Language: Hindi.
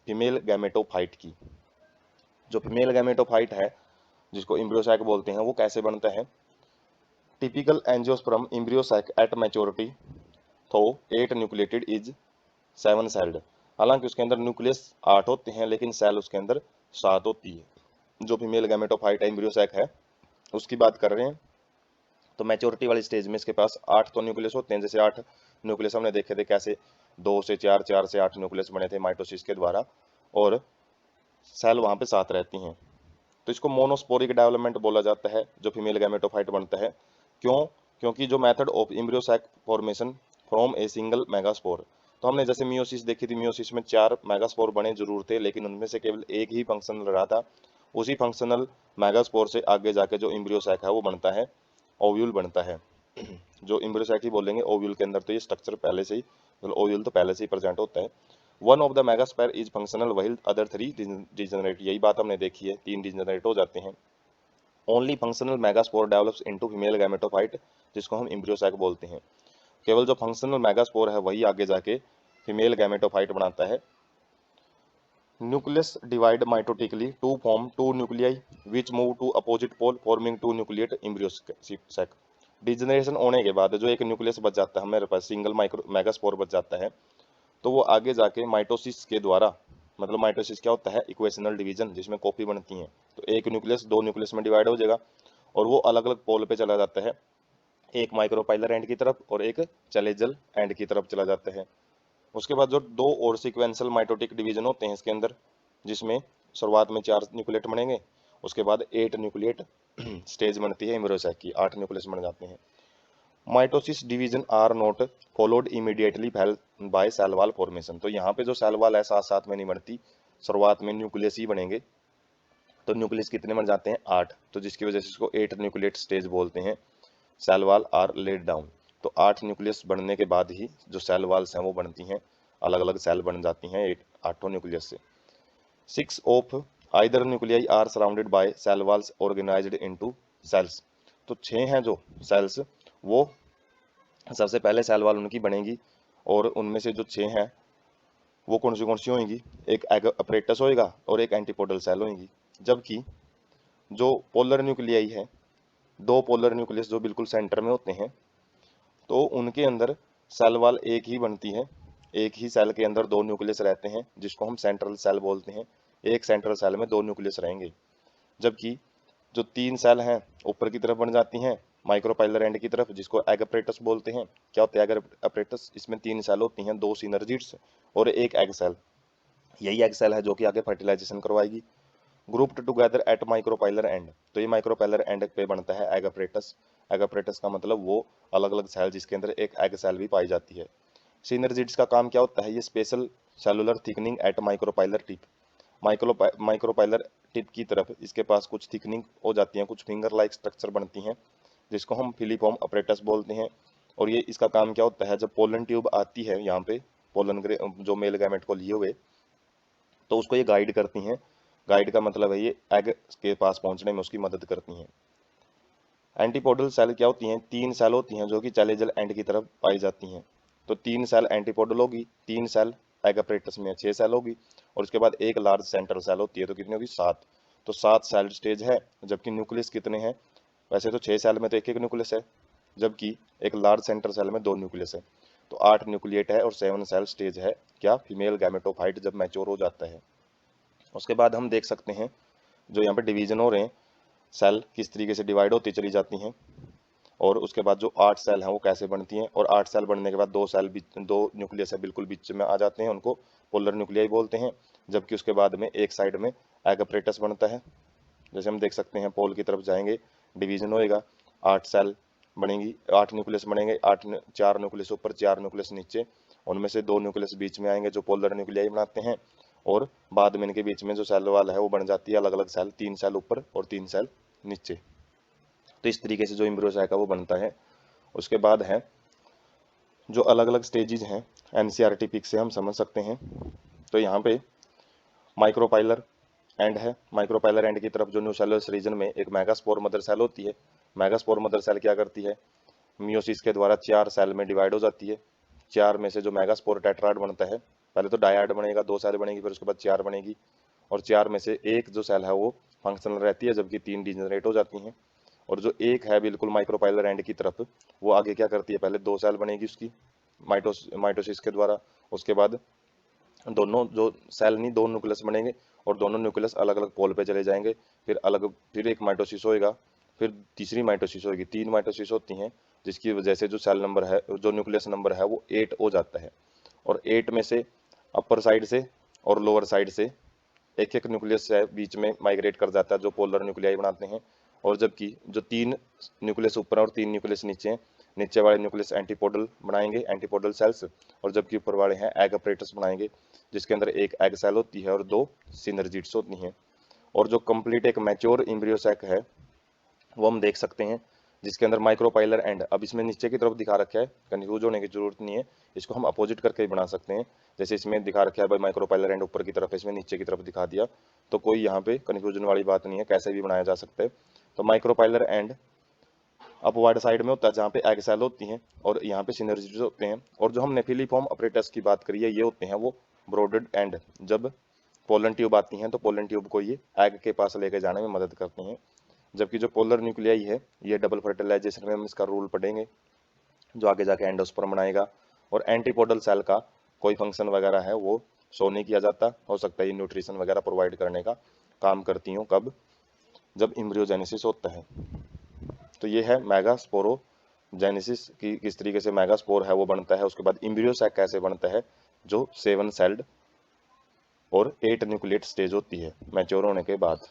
फीमेल गैमेटोफाइट की। जो फीमेल गैमेटोफाइट है जिसको एम्ब्रियोसैक बोलते हैं, वो कैसे बनता है? Typical angiosperm embryo sac at maturity तो 8 न्यूक्लिएटेड इज 7 सेल्ड। हालांकि उसके अंदर न्यूक्लियस 8 होते हैं लेकिन सेल उसके अंदर 7 होती है। जो फीमेल गैमेटोफाइट एम्ब्रियोसैक है उसकी बात कर रहे हैं, तो मैच्योरिटी वाली स्टेज में इसके पास 8 तो न्यूक्लियस होते हैं। जैसे 8 न्यूक्लियस हमने देखे थे कैसे 2 से 4, 4 से 8 न्यूक्लियस बने थे माइटोसिस के द्वारा, और सेल वहां पे 7 रहती हैं। तो इसको मोनोस्पोरिक डेवलपमेंट बोला जाता है जो फीमेल गैमेटोफाइट बनता है। क्यों? क्योंकि जो method of embryo sac formation from a single megaspore, तो हमने जैसे मियोसिस देखी थी, मियोसिस में 4 मेगास्पोर बने जरूर थे लेकिन उनमें से केवल एक ही फंक्शनल रहा था। उसी फंक्शनल मेगास्पोर से आगे जाके जो एम्ब्रियोसैक है वो बनता है, ओव्यूल बनता है। जो एम्ब्रियोसैक ही बोलेंगे, ओव्यूल के अंदर तो ये स्ट्रक्चर पहले से ही, मतलब ओव्यूल तो पहले से ही प्रेजेंट होता है। One of the megaspore is functional while other 3 degenerate, यही बात हमने देखी है, 3 डिजेनरेट हो जाते हैं। Only functional megaspore develops into female gametophyte जिसको हम एम्ब्रियोसैक बोलते हैं। केवल जो फंक्शनल मेगास्पोर है वही आगे जाके फीमेल गैमेटोफाइट बनाता है। Nucleus divide mitotically to form 2 nuclei which move to opposite pole forming 2 nucleate embryo sac. Degeneration होने के बाद जो एक न्यूक्लियस बच जाता है हमारे पास, सिंगल माइक्रो मेगास्पोर बच जाता है, तो वो आगे जाके माइटोसिस के द्वारा, मतलब माइटोसिस क्या होता है? इक्वेशनल डिवीजन, जिसमें कॉपी बनती है। तो एक न्यूक्लियस 2 न्यूक्लियस में डिवाइड हो जाएगा और वो अलग अलग पोल पे चला जाता है, एक माइक्रोपाइलर एंड की तरफ और एक चलेजल एंड की तरफ चला जाता है। उसके बाद जो 2 और सिक्वेंशियल माइटोटिक डिवीजन होते हैं इसके अंदर, जिसमें शुरुआत में 4 न्यूक्लिएट बनेंगे, उसके बाद 8 न्यूक्लिएट स्टेज बनती है एम्ब्रियोसैक की, 8 न्यूक्लियस बन जाते हैं। Mitosis division are not followed immediately by cell wall formation, तो यहाँ पे जो सेल वॉल है साथ साथ में नहीं बनती, शुरुआत में न्यूक्लियस ही बनेंगे। तो न्यूक्लियस कितने बन जाते हैं? 8, तो जिसकी वजह से इसको 8 न्यूक्लिएट स्टेज बोलते हैं। Cell wall are laid down, तो 8 न्यूक्लियस बनने के बाद ही जो सेल वॉल्स हैं वो बनती हैं, अलग अलग सेल बन जाती हैं 8 न्यूक्लियस से। 6 of either nuclei are surrounded by cell walls organised into cells, तो 6 हैं जो सेल्स, वो सबसे पहले सेल वॉल उनकी बनेगी और उनमें से जो 6 हैं वो कौन सी होंगी? एक एग अपरेटस होएगा और एक एंटीपोडल सेल होंगी। जबकि जो पोलर न्यूक्लियाई है, 2 पोलर न्यूक्लियस जो बिल्कुल सेंटर में होते हैं, तो उनके अंदर सेल वॉल एक ही बनती है। एक ही सेल के अंदर 2 न्यूक्लियस रहते हैं जिसको हम सेंट्रल सेल बोलते हैं। एक सेंट्रल सेल में 2 न्यूक्लियस रहेंगे। जबकि जो 3 सेल हैं ऊपर की तरफ बन जाती हैं माइक्रोपाइलर एंड की तरफ, जिसको एग अपरेटस बोलते हैं। क्या होता है एग अपरेटस? इसमें 3 सेल होती हैं, 2 सिनर्जिड्स और एक एग सेल। यही एग सेल है जो कि आगे फर्टिलाइजेशन करवाएगी। Grouped together at micropylar and, तो ये माइक्रोपाइलर एंड पे बनता है एग अपरेटस। एग अपरेटस का मतलब वो अलग अलग सेल जिसके अंदर एक एग सेल भी पाई जाती है। सिनर्जिड्स का काम क्या होता है? ये special cellular thickening at micropylar tip, micropylar tip की तरफ इसके पास कुछ थिकनिंग हो जाती है, कुछ फिंगर लाइक स्ट्रक्चर बनती हैं जिसको हम फिलीफॉर्म अपरेटस बोलते हैं। और ये इसका काम क्या होता है? जब पोलन ट्यूब आती है यहाँ पे, पोलन जो मेल गैमेट को लिए हुए, तो उसको ये गाइड करती हैं। गाइड का मतलब है ये एग के पास पहुंचने में उसकी मदद करती हैं। एंटीपोडल सेल क्या होती हैं? 3 सेल होती हैं जो कि चैलेजल एंड की तरफ पाई जाती हैं। तो 3 सेल एंटीपोडल होगी, 3 सेल एग अपरेटस में 6 सेल होगी, और उसके बाद एक लार्ज सेंट्रल सेल होती है, तो कितनी होगी? 7। तो 7 सेल स्टेज है। जबकि न्यूक्लियस कितने हैं? वैसे तो 6 सेल में तो एक एक न्यूक्लियस है, जबकि एक लार्ज सेंट्रल सेल में 2 न्यूक्लियस है। तो 8 न्यूक्लिएट है और 7 सेल स्टेज है क्या? फीमेल गैमेटोफाइट जब मैच्योर हो जाता है। उसके बाद हम देख सकते हैं जो यहाँ पे डिवीजन हो रहे हैं, सेल किस तरीके से डिवाइड होती चली जाती हैं, और उसके बाद जो 8 सेल हैं वो कैसे बनती हैं। और 8 सेल बनने के बाद 2 न्यूक्लियस है बिल्कुल बीच में आ जाते हैं, उनको पोलर न्यूक्लियाई बोलते हैं। जबकि उसके बाद में एक साइड में एग अपरेटस बनता है। जैसे हम देख सकते हैं पोल की तरफ जाएंगे, डिवीजन होएगा, 8 सेल बनेंगी, 8 न्यूक्लियस बनेंगे, 4 न्यूक्लियस ऊपर, 4 न्यूक्लियस नीचे। उनमें से 2 न्यूक्लियस बीच में आएंगे जो पोलर न्यूक्लियाई बनाते हैं, और बाद में इनके बीच में जो सेल वाल है वो बन जाती है अलग अलग सेल, 3 सेल ऊपर और 3 सेल नीचे। तो इस तरीके से जो एम्ब्रियोसैक है वो बनता है। उसके बाद है जो अलग अलग स्टेजेस हैं, एनसीईआरटी पिक से हम समझ सकते हैं। तो यहाँ पे माइक्रोपाइलर एंड है, माइक्रोपाइलर एंड की तरफ जो न्यूसेलुलर रीजन में एक मेगास्पोर मदर सेल होती है। मेगास्पोर मदर सेल क्या करती है? मियोसिस के द्वारा 4 सेल में डिवाइड हो जाती है। 4 में से जो मेगास्पोर टेट्राड बनता है पहले तो डायड बनेगा, 2 सेल बनेगी, फिर उसके बाद 4 बनेगी, और 4 में से एक जो सेल है वो फंक्शनल रहती है, जबकि 3 डिजेनरेट हो जाती हैं। और जो एक है बिल्कुल माइक्रोपाइलर एंड की तरफ, वो आगे क्या करती है, पहले 2 सेल बनेगी उसकी माइटोसिस के द्वारा, उसके बाद दोनों जो सेल नहीं, 2 न्यूक्लियस बनेंगे, और दोनों न्यूक्लियस अलग अलग पोल पे चले जाएंगे, फिर एक माइटोसिस होएगा, फिर तीसरी माइटोसिस होगी, 3 माइटोसिस होती हैं, जिसकी वजह से जो सेल नंबर है, जो न्यूक्लियस नंबर है वो 8 हो जाता है। और 8 में से अपर साइड से और लोअर साइड से एक एक न्यूक्लियस है बीच में माइग्रेट कर जाता है, जो पोलर न्यूक्लियाई बनाते हैं। और जबकि जो 3 न्यूक्लियस ऊपर और 3 न्यूक्लियस नीचे हैं, नीचे वाले न्यूक्लियस एंटीपोडल बनाएंगे, एंटीपोडल सेल्स, और जबकि ऊपर वाले हैं एग अपरेटस बनाएंगे, जिसके अंदर एक एग सेल होती है और 2 सिनर्जिड्स होती हैं। और जो कंप्लीट एक मैच्योर एम्ब्रियो सैक है वो हम देख सकते हैं, जिसके अंदर माइक्रोपाइलर एंड, अब इसमें नीचे की तरफ दिखा रखा है, कंफ्यूज होने की जरूरत नहीं है, इसको हम अपोजिट करके भी बना सकते हैं। जैसे इसमें दिखा रखा है भाई माइक्रोपाइलर एंड ऊपर की तरफ है, इसमें नीचे की तरफ दिखा दिया, तो कोई यहाँ पे कंफ्यूजन वाली बात नहीं है, कैसे भी बनाया जा सकता है। तो माइक्रोपाइलर एंड अपवर्ड साइड में होता है, जहाँ पे एग सेल होती हैं, और यहाँ पे सिनर्जिड्स होते हैं। और जो हमने फिलीफॉर्म अपरेटस की बात करी है, ये होते हैं वो ब्रोडेड एंड, जब पोलन ट्यूब आती हैं तो पोलन ट्यूब को ये एग के पास लेके जाने में मदद करते हैं। जबकि जो पोलर न्यूक्लियाई है, ये डबल फर्टिलाइजेशन में हम इसका रूल पढ़ेंगे, जो आगे जाके एंडोस्पर्म बनाएगा। और एंटीपोडल सेल का कोई फंक्शन वगैरह है वो शो नहीं किया जाता, हो सकता है ये न्यूट्रिशन वगैरह प्रोवाइड करने का काम करती हूँ, कब, जब एम्ब्रियोजेनेसिस होता है। तो ये है मेगास्पोरोजेनेसिस की, किस तरीके से मेगास्पोर है वो बनता है, उसके बाद एम्ब्रियो सैक कैसे बनता है, जो 7 सेल्ड और 8 न्यूक्लिएट स्टेज होती है मैच्योर होने के बाद।